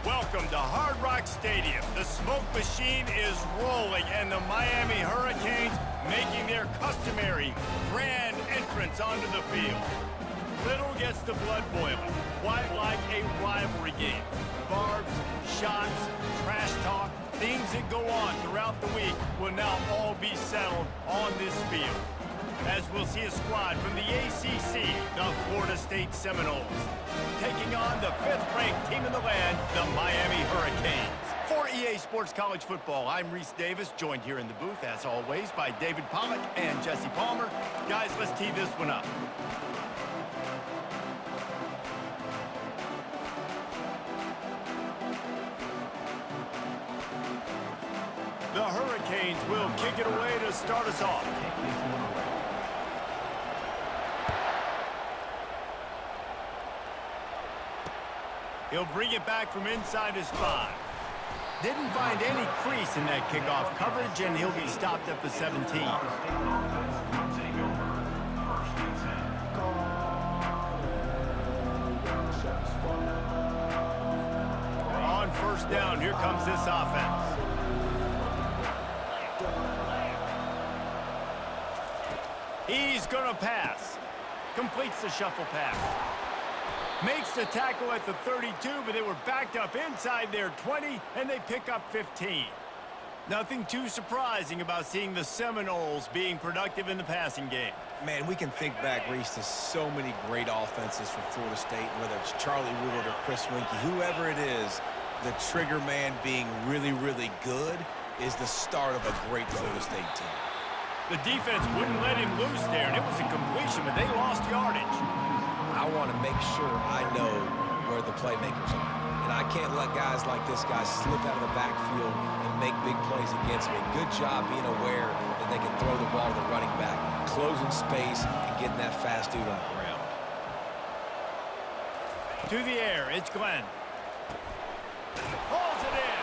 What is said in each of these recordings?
Welcome to Hard Rock Stadium. The smoke machine is rolling, and the Miami Hurricanes making their customary grand entrance onto the field. Little gets the blood boiling, quite like a rivalry game. Barbs, shots, trash talk, things that go on throughout the week will now all be settled on this field. As we'll see a squad from the ACC, the Florida State Seminoles, taking on the 5th-ranked team in the land, the Miami Hurricanes. For EA Sports College Football, I'm Reese Davis, joined here in the booth, as always, by David Pollack and Jesse Palmer. Guys, let's tee this one up. The Hurricanes will kick it away to start us off. He'll bring it back from inside his 5. Didn't find any crease in that kickoff coverage, and he'll be stopped at the 17. On first down, here comes this offense. He's going to pass. Completes the shuffle pass. Makes the tackle at the 32, but they were backed up inside their 20, and they pick up 15. Nothing too surprising about seeing the Seminoles being productive in the passing game. Man, we can think back, Reese, to so many great offenses for Florida State, whether it's Charlie Wood or Chris Weinke, whoever it is, the trigger man being really, really good is the start of a great Florida State team. The defense wouldn't let him loose there, and it was a completion, but they lost yardage. I want to make sure I know where the playmakers are. And I can't let guys like this guy slip out of the backfield and make big plays against me. Good job being aware that they can throw the ball to the running back, closing space, and getting that fast dude on the ground. To the air, it's Glenn. Pulls it in.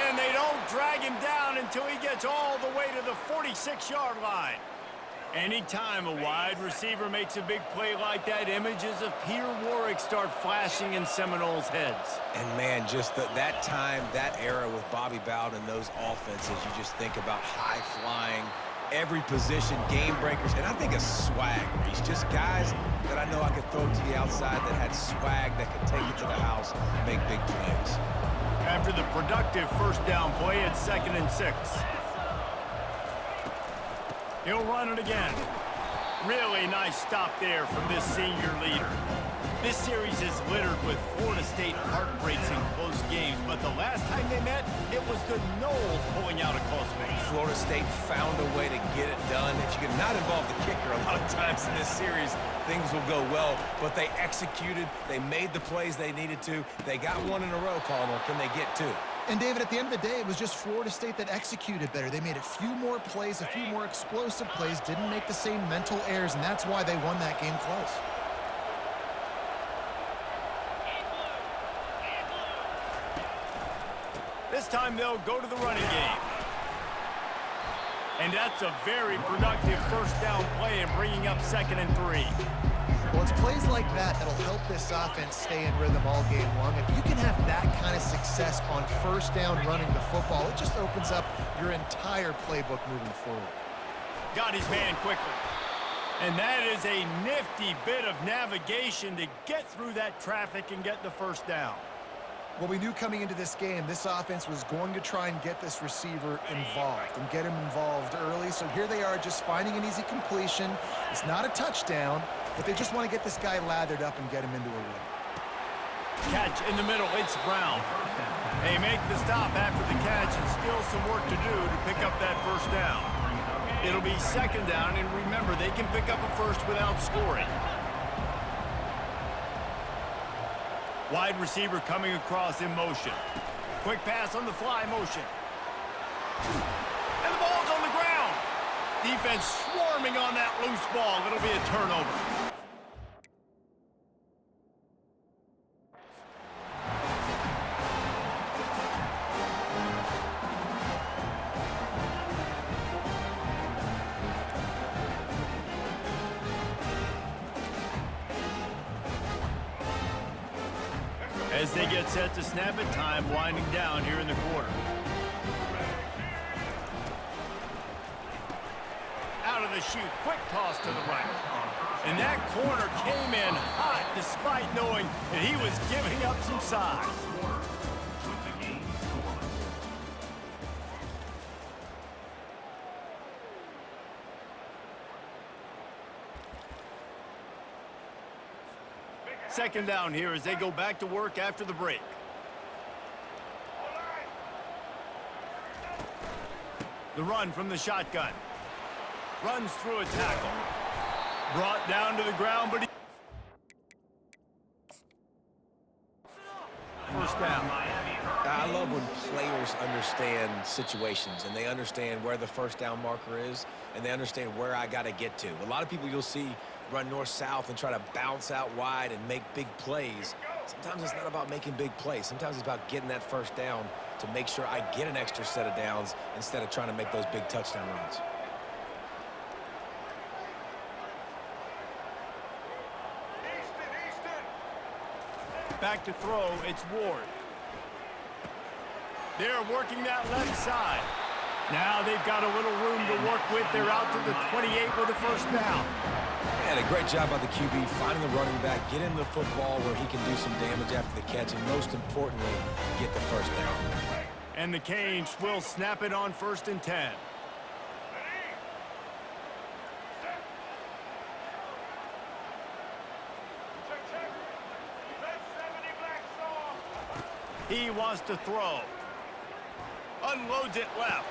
And they don't drag him down until he gets all the way to the 46-yard line. Anytime a wide receiver makes a big play like that, images of Peter Warrick start flashing in Seminoles' heads. And, man, just that time, that era with Bobby Bowden and those offenses, you just think about high-flying, every position, game breakers, and I think of swag, Reese. Just guys that I know I could throw to the outside that had swag that could take it to the house, make big plays. After the productive first down play, it's 2nd and 6. He'll run it again. Really nice stop there from this senior leader. This series is littered with Florida State heartbreaks in close games, but the last time they met, it was the Noles pulling out a close one. Florida State found a way to get it done. If you can not involve the kicker a lot of times in this series, things will go well. But they executed. They made the plays they needed to. They got one in a row, Palmer. Can they get two? And, David, at the end of the day, it was just Florida State that executed better. They made a few more plays, a few more explosive plays, didn't make the same mental errors, and that's why they won that game close. This time they'll go to the running game. And that's a very productive first down play and bringing up 2nd and 3. Well, it's plays like that that'll help this offense stay in rhythm all game long. If you can have that kind of success on first down running the football, it just opens up your entire playbook moving forward. Got his man quickly. And that is a nifty bit of navigation to get through that traffic and get the first down. Well, we knew coming into this game, this offense was going to try and get this receiver involved and get him involved early. So here they are just finding an easy completion. It's not a touchdown, but they just want to get this guy lathered up and get him into a rhythm. Catch in the middle, it's Brown. They make the stop after the catch and still some work to do to pick up that first down. It'll be 2nd down, and remember, they can pick up a first without scoring. Wide receiver coming across in motion. Quick pass on the fly motion. And the ball's on the ground. Defense swarming on that loose ball. It'll be a turnover. As they get set to snap it, time winding down here in the quarter. Out of the chute, quick toss to the right. And that corner came in hot despite knowing that he was giving up some size. Second down here as they go back to work after the break. The run from the shotgun. Runs through a tackle. Brought down to the ground, but he... First down. I love when players understand situations and they understand where the first down marker is and they understand where I got to get to. A lot of people you'll see run north-south and try to bounce out wide and make big plays. Sometimes it's not about making big plays. Sometimes it's about getting that first down to make sure I get an extra set of downs instead of trying to make those big touchdown runs. Back to throw, it's Ward. They're working that left side. Now they've got a little room to work with. They're out to the 28 with a first down. And a great job by the QB finding the running back, get him the football where he can do some damage after the catch, and most importantly, get the first down. And the Canes will snap it on 1st and 10. He wants to throw. Unloads it left.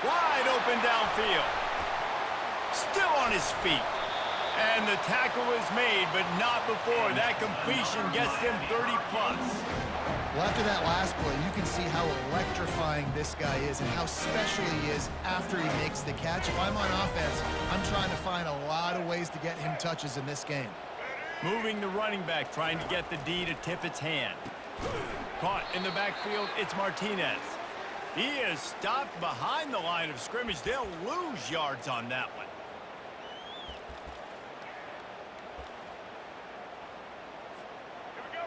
Wide open downfield. Still on his feet. And the tackle is made, but not before that completion gets them 30-plus. Well, after that last play, you can see how electrifying this guy is and how special he is after he makes the catch. If I'm on offense, I'm trying to find a lot of ways to get him touches in this game. Moving the running back, trying to get the D to tip its hand. Caught in the backfield, it's Martinez. He is stopped behind the line of scrimmage. They'll lose yards on that one.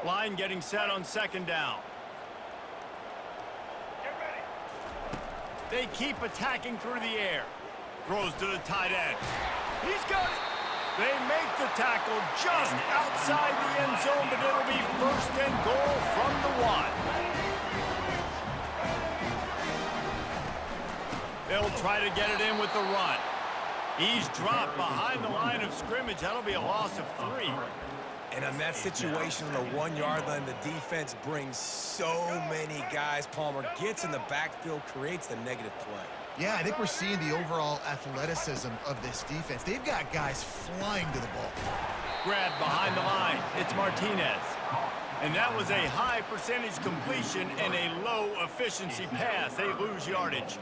Line getting set on 2nd down. They keep attacking through the air. Throws to the tight end. He's got it. They make the tackle just outside the end zone, but it'll be 1st and goal from the 1. They'll try to get it in with the run. He's dropped behind the line of scrimmage. That'll be a loss of 3. And on that situation on the 1-yard line, the defense brings so many guys. Palmer gets in the backfield, creates the negative play. Yeah, I think we're seeing the overall athleticism of this defense. They've got guys flying to the ball. Grabbed behind the line. It's Martinez. And that was a high percentage completion and a low efficiency pass. They lose yardage.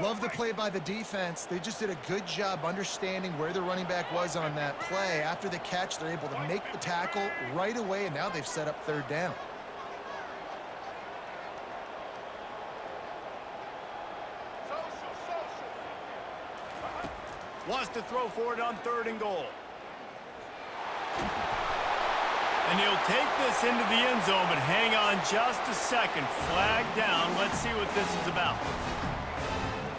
Love the play by the defense. They just did a good job understanding where the running back was on that play. After the catch, they're able to make the tackle right away, and now they've set up 3rd down. Wants to throw for it on 3rd and goal. And he'll take this into the end zone, but hang on just a second. Flag down. Let's see what this is about.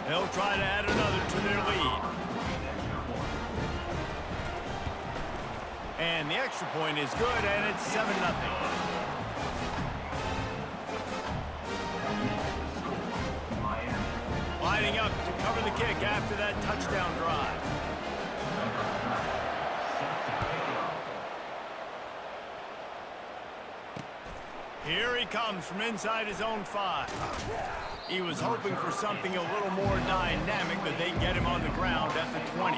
They'll try to add another to their lead. And the extra point is good, and it's 7-0. Lining up to cover the kick after that touchdown drive. Here he comes from inside his own 5. He was hoping for something a little more dynamic, but they get him on the ground at the 20.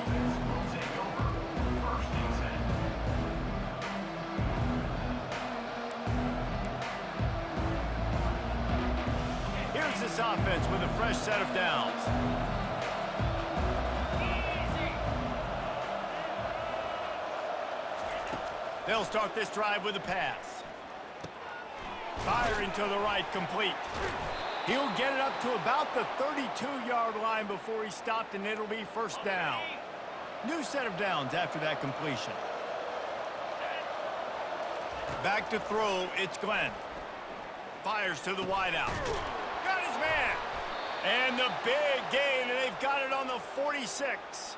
Here's this offense with a fresh set of downs. They'll start this drive with a pass. Firing to the right, complete. He'll get it up to about the 32-yard line before he's stopped, and it'll be 1st down. New set of downs after that completion. Back to throw, it's Glenn. Fires to the wideout. Got his man. And the big gain, and they've got it on the 46.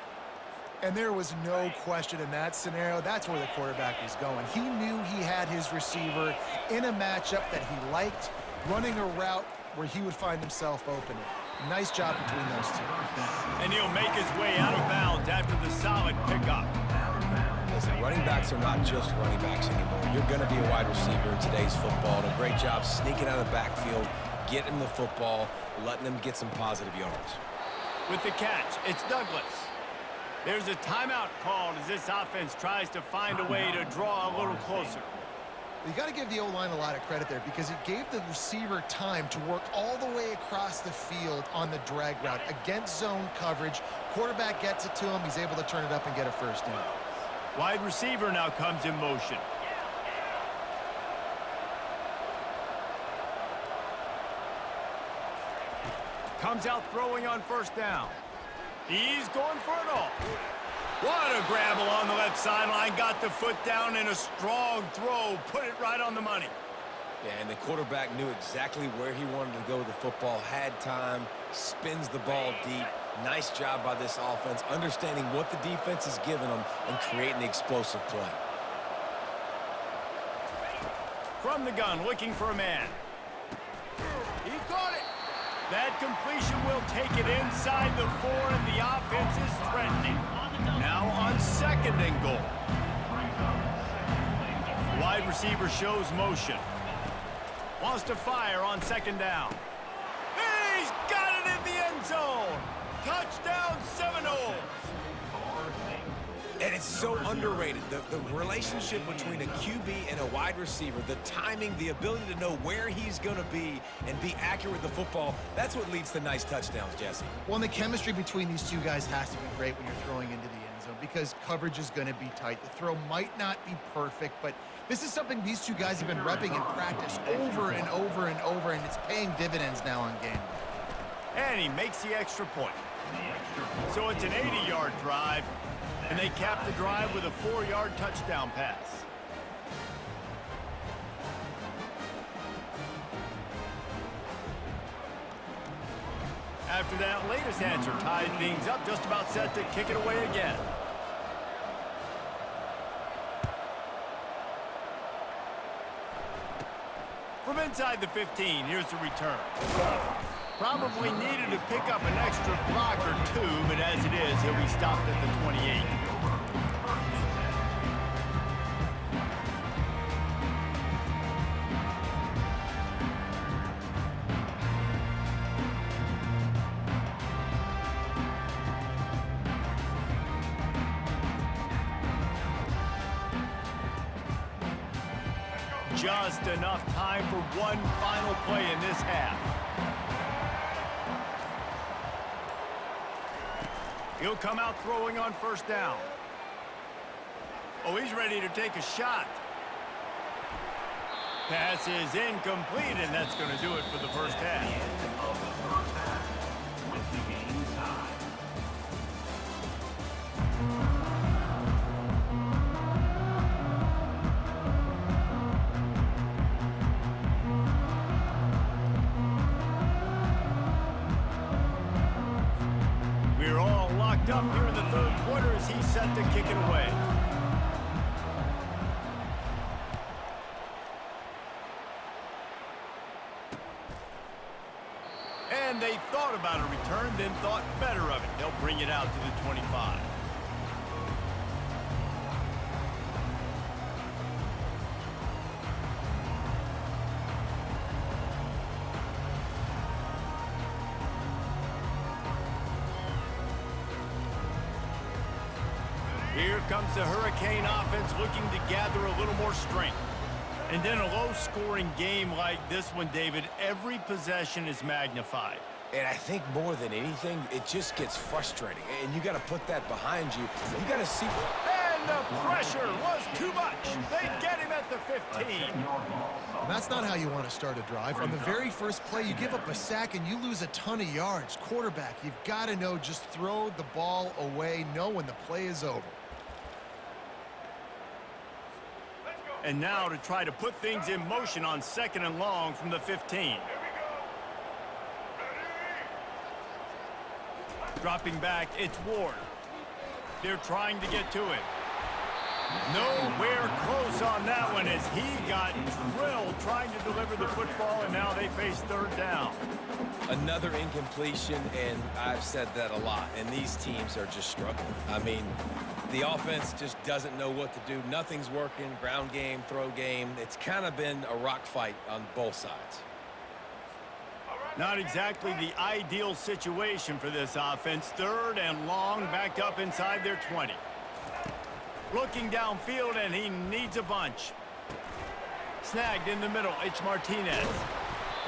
And there was no question in that scenario. That's where the quarterback was going. He knew he had his receiver in a matchup that he liked, running a route where he would find himself open. Nice job between those two. And he'll make his way out of bounds after the solid pickup. Listen, running backs are not just running backs anymore. You're going to be a wide receiver in today's football. And a great job sneaking out of the backfield, getting the football, letting them get some positive yards. With the catch, it's Douglas. There's a timeout called as this offense tries to find a way to draw a little closer. You got to give the O-line a lot of credit there because it gave the receiver time to work all the way across the field on the drag route against zone coverage. Quarterback gets it to him. He's able to turn it up and get a first down. Wide receiver now comes in motion. Comes out throwing on first down. He's going for it all. What a grab along the left sideline. Got the foot down in a strong throw. Put it right on the money. Yeah, and the quarterback knew exactly where he wanted to go with the football, had time, spins the ball deep. Nice job by this offense, understanding what the defense is giving them and creating the explosive play. From the gun, looking for a man. He caught it. That completion will take it inside the 4, and the offense is threatening. Now on second and goal. Wide receiver shows motion. Wants to fire on second down. He's got it in the end zone. Touchdown Seminoles. And it's so underrated. The relationship between a QB and a wide receiver, the timing, the ability to know where he's going to be and be accurate with the football, that's what leads to nice touchdowns, Jesse. Well, and the chemistry between these two guys has to be great when you're throwing into the end zone because coverage is going to be tight. The throw might not be perfect, but this is something these two guys have been repping in practice over and over and over, and it's paying dividends now on game. And he makes the extra point. So it's an 80-yard drive, and they cap the drive with a 4-yard touchdown pass. After that latest answer tied things up, just about set to kick it away again. From inside the 15, here's the return. Probably needed to pick up an extra block or two, but as it is, he'll be stopped at the 28. Just enough time for one final play in this half. He'll come out throwing on first down. Oh, he's ready to take a shot. Pass is incomplete, and that's going to do it for the first half. Up here in the third quarter as he's set to kick it away. And they thought about a return, then thought better of it. They'll bring it out to the 25. Here comes the Hurricane offense looking to gather a little more strength. And in a low-scoring game like this one, David, every possession is magnified. And I think more than anything, it just gets frustrating. And you got to put that behind you. You got to see. And the pressure was too much. They get him at the 15. And that's not how you want to start a drive. On the very first play, you give up a sack and you lose a ton of yards. Quarterback, you've got to know, just throw the ball away, know when the play is over. And now to try to put things in motion on 2nd and long from the 15. Dropping back, it's Ward. They're trying to get to it. Nowhere close on that one as he got drilled trying to deliver the football, and now they face 3rd down. Another incompletion, and I've said that a lot, and these teams are just struggling. I mean, the offense just doesn't know what to do. Nothing's working, ground game, throw game. It's kind of been a rock fight on both sides. Not exactly the ideal situation for this offense. 3rd and long, backed up inside their 20. Looking downfield, and he needs a bunch. Snagged in the middle, it's Martinez.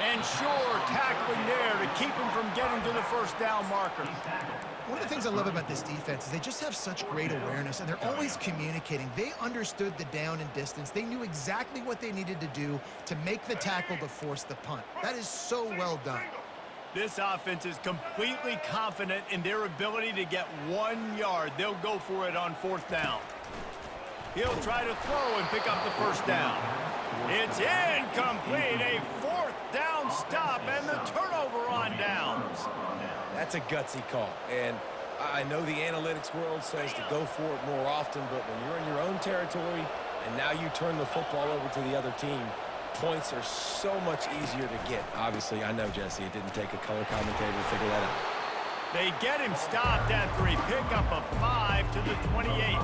And sure, tackling there to keep him from getting to the 1st down marker. One of the things I love about this defense is they just have such great awareness, and they're always communicating. They understood the down and distance. They knew exactly what they needed to do to make the tackle to force the punt. That is so well done. This offense is completely confident in their ability to get 1 yard. They'll go for it on 4th down. He'll try to throw and pick up the 1st down. It's incomplete. A 4th down stop and the turnover on downs. That's a gutsy call, and I know the analytics world says to go for it more often, but when you're in your own territory and now you turn the football over to the other team, points are so much easier to get. Obviously, I know, Jesse, it didn't take a color commentator to figure that out. They get him stopped after he picked up a 5 to the 28.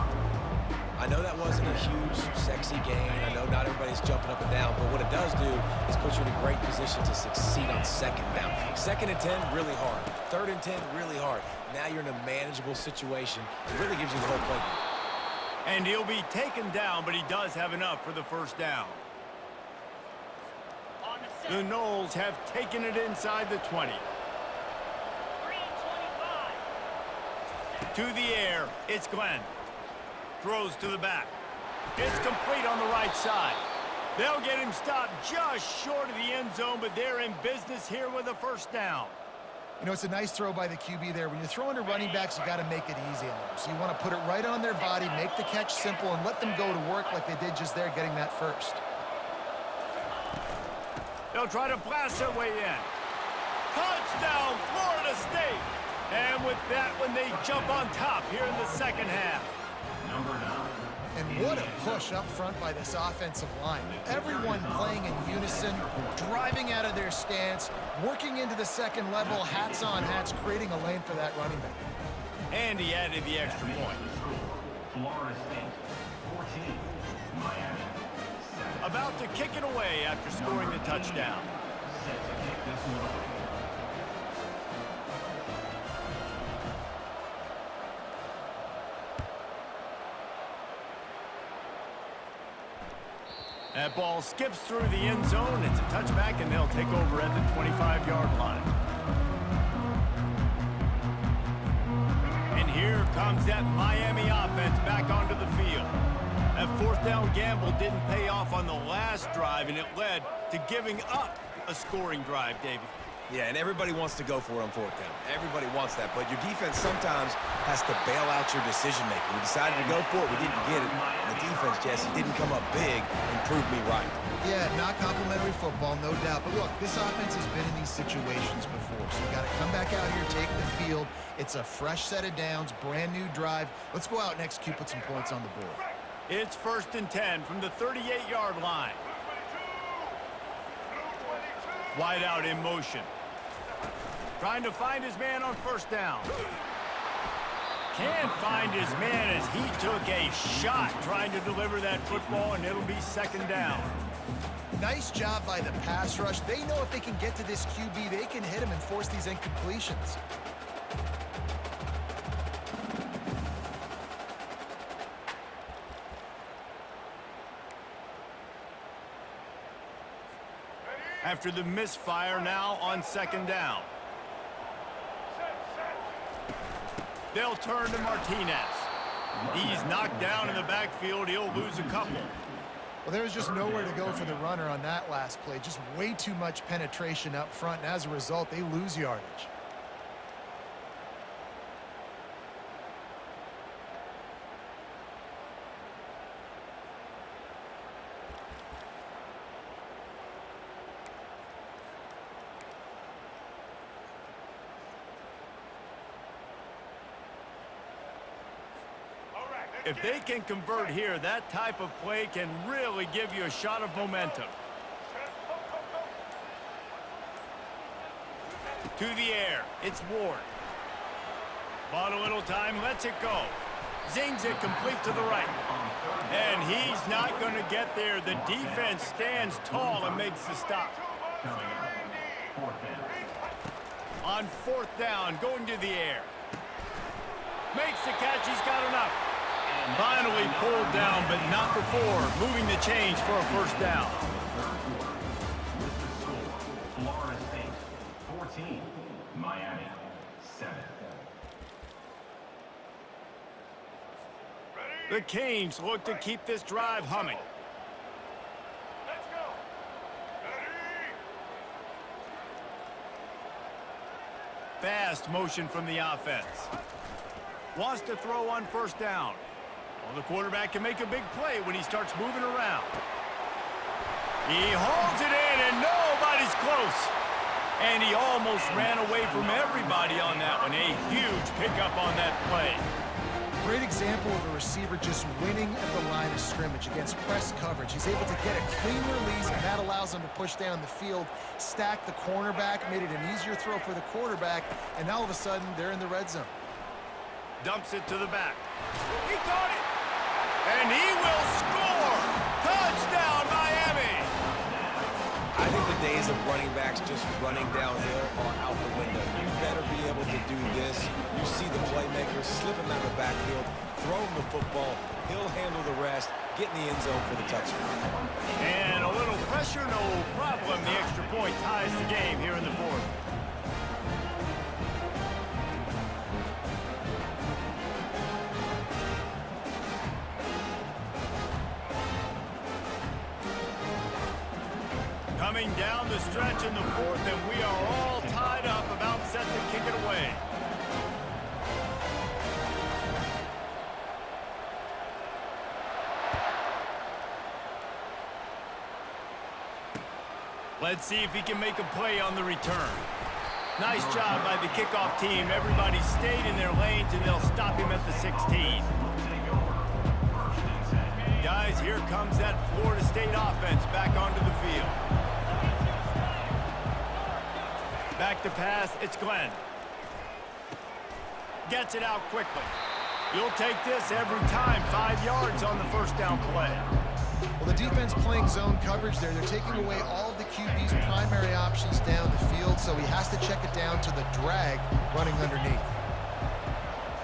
I know that wasn't a huge, sexy gain. I know not everybody's jumping up and down, but what it does do is put you in a great position to succeed on 2nd down. 2nd and 10, really hard. 3rd and 10, really hard. Now you're in a manageable situation. It really gives you the whole playbook. And he'll be taken down, but he does have enough for the 1st down. The Noles have taken it inside the 20. To the air, it's Glenn. Throws to the back. It's complete on the right side. They'll get him stopped just short of the end zone, but they're in business here with a 1st down. You know, it's a nice throw by the QB there. When you're throwing to running backs, you got to make it easy on them. So you want to put it right on their body, make the catch simple, and let them go to work like they did just there, getting that 1st. They'll try to blast their way in. Touchdown, Florida State! And with that one, they jump on top here in the 2nd half. And what a push up front by this offensive line. Everyone playing in unison, driving out of their stance, working into the 2nd level, hats on hats, creating a lane for that running back. And he added the extra point. Florida State, 14, Miami, 7. About to kick it away after scoring the touchdown. Set to kick this one away. That ball skips through the end zone. It's a touchback, and they'll take over at the 25-yard line. And here comes that Miami offense back onto the field. That 4th down gamble didn't pay off on the last drive, and it led to giving up a scoring drive, David. Yeah, and everybody wants to go for it on 4th down. Everybody wants that, but your defense sometimes has to bail out your decision-making. We decided to go for it. We didn't get it. And the defense, Jesse, didn't come up big and prove me right. Yeah, not complimentary football, no doubt. But look, this offense has been in these situations before, so you got to come back out here, take the field. It's a fresh set of downs, brand new drive. Let's go out and execute, put some points on the board. It's 1st and 10 from the 38-yard line. Wide out in motion. Trying to find his man on 1st down. Can't find his man as he took a shot trying to deliver that football, and it'll be 2nd down. Nice job by the pass rush. They know if they can get to this QB, they can hit him and force these incompletions. After the misfire, now on 2nd down. They'll turn to Martinez. He's knocked down in the backfield. He'll lose a couple. Well, there was just nowhere to go for the runner on that last play. Just way too much penetration up front, and as a result, they lose yardage. If they can convert here, that type of play can really give you a shot of momentum. To the air, it's Ward. Bought a little time, lets it go. Zings it complete to the right. And he's not going to get there. The defense stands tall and makes the stop. On fourth down, going to the air. Makes the catch, he's got enough. Finally pulled down, but not before moving the chains for a first down. Florida State 14, Miami 7. The Canes look to keep this drive humming. Fast motion from the offense. Wants to throw on first down. Well, the quarterback can make a big play when he starts moving around. He holds it in, and nobody's close. And he almost ran away from everybody on that one. A huge pickup on that play. Great example of a receiver just winning at the line of scrimmage against press coverage. He's able to get a clean release, and that allows him to push down the field, stack the cornerback, made it an easier throw for the quarterback, and now all of a sudden, they're in the red zone. Dumps it to the back. He caught it. And he will score. Touchdown, Miami. I think the days of running backs just running downhill are out the window. You better be able to do this. You see the playmaker slip him out of the backfield, throw him the football. He'll handle the rest, get in the end zone for the touchdown. And a little pressure, no problem. The extra point ties the game here in the fourth. Coming down the stretch in the fourth, and we are all tied up, about set to kick it away. Let's see if he can make a play on the return. Nice job by the kickoff team. Everybody stayed in their lanes, and they'll stop him at the 16. Guys, here comes that Florida State offense back onto the field. Back to pass, it's Glenn. Gets it out quickly. You'll take this every time. 5 yards on the first down play. Well, the defense playing zone coverage there. They're taking away all of the QB's primary options down the field, so he has to check it down to the drag running underneath.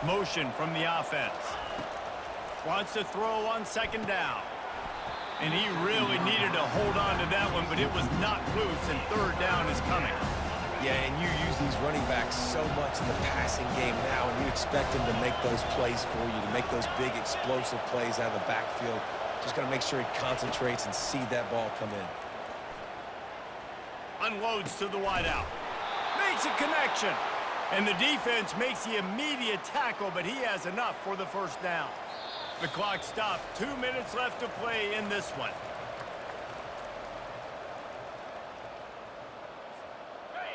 Motion from the offense. Wants to throw on second down. And he really needed to hold on to that one, but it was knocked loose, and third down is coming. Yeah, and you use these running backs so much in the passing game now, and you expect them to make those plays for you, to make those big explosive plays out of the backfield. Just got to make sure he concentrates and see that ball come in. Unloads to the wideout. Makes a connection. And the defense makes the immediate tackle, but he has enough for the first down. The clock stopped. 2 minutes left to play in this one.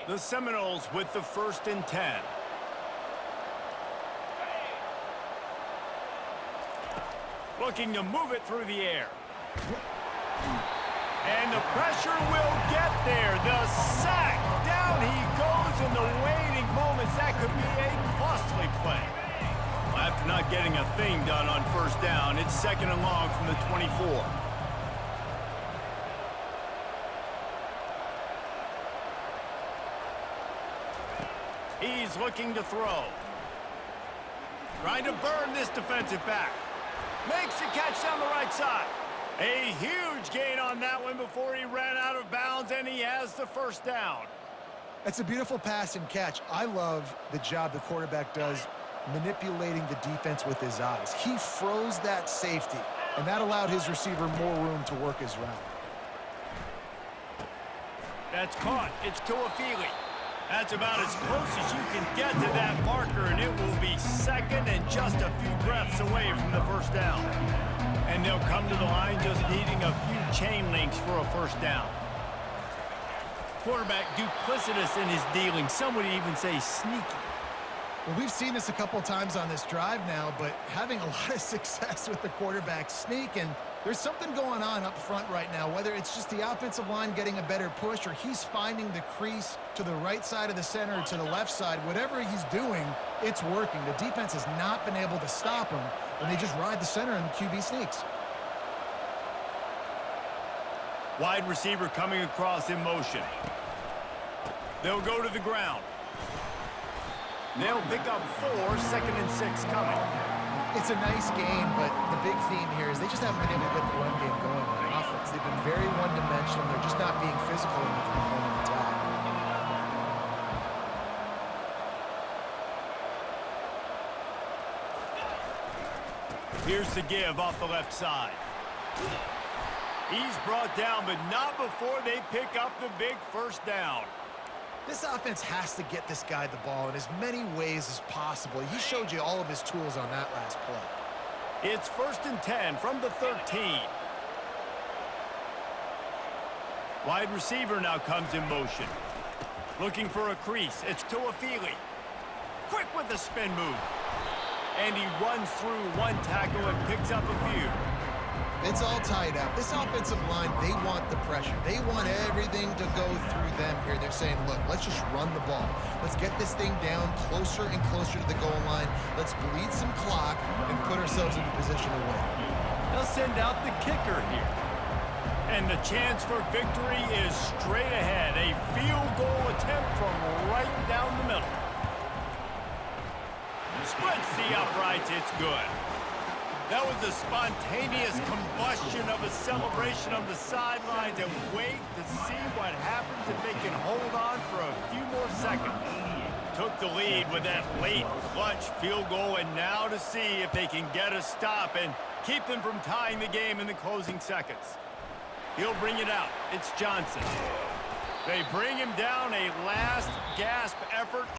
The Seminoles with the 1st and 10. Looking to move it through the air. And the pressure will get there. The sack. Down he goes in the waiting moments. That could be a costly play. After not getting a thing done on first down, it's 2nd and long from the 24. He's looking to throw. Trying to burn this defensive back. Makes the catch down the right side. A huge gain on that one before he ran out of bounds, and he has the first down. That's a beautiful pass and catch. I love the job the quarterback does manipulating the defense with his eyes. He froze that safety, and that allowed his receiver more room to work his route. That's caught. It's Tuafili. That's about as close as you can get to that marker, and it will be 2nd and just a few breaths away from the first down. And they'll come to the line just needing a few chain links for a first down. Quarterback duplicitous in his dealing. Some would even say sneaky. Well, we've seen this a couple times on this drive now, but having a lot of success with the quarterback sneak, and there's something going on up front right now, whether it's just the offensive line getting a better push or he's finding the crease to the right side of the center or to the left side. Whatever he's doing, it's working. The defense has not been able to stop him, and they just ride the center and the QB sneaks. Wide receiver coming across in motion. They'll go to the ground. They'll pick up 4, 2nd and 6 coming. It's a nice game, but the big theme here is they just haven't been able to get the run game going on offense. They've been very one-dimensional. They're just not being physical enough in the point of attack. Here's the give off the left side. He's brought down, but not before they pick up the big first down. This offense has to get this guy the ball in as many ways as possible. He showed you all of his tools on that last play. It's 1st and 10 from the 13. Wide receiver now comes in motion. Looking for a crease. It's Toafili. Quick with the spin move. And he runs through one tackle and picks up a few. It's all tied up. This offensive line, they want the pressure. They want everything to go through them here. They're saying, look, let's just run the ball. Let's get this thing down closer and closer to the goal line. Let's bleed some clock and put ourselves into position to win. They'll send out the kicker here. And the chance for victory is straight ahead. A field goal attempt from right down the middle. Splits the uprights. It's good. That was a spontaneous combustion of a celebration on the sidelines, and wait to see what happens if they can hold on for a few more seconds. Took the lead with that late clutch field goal, and now to see if they can get a stop and keep them from tying the game in the closing seconds. He'll bring it out. It's Johnson. They bring him down, a last gasp effort.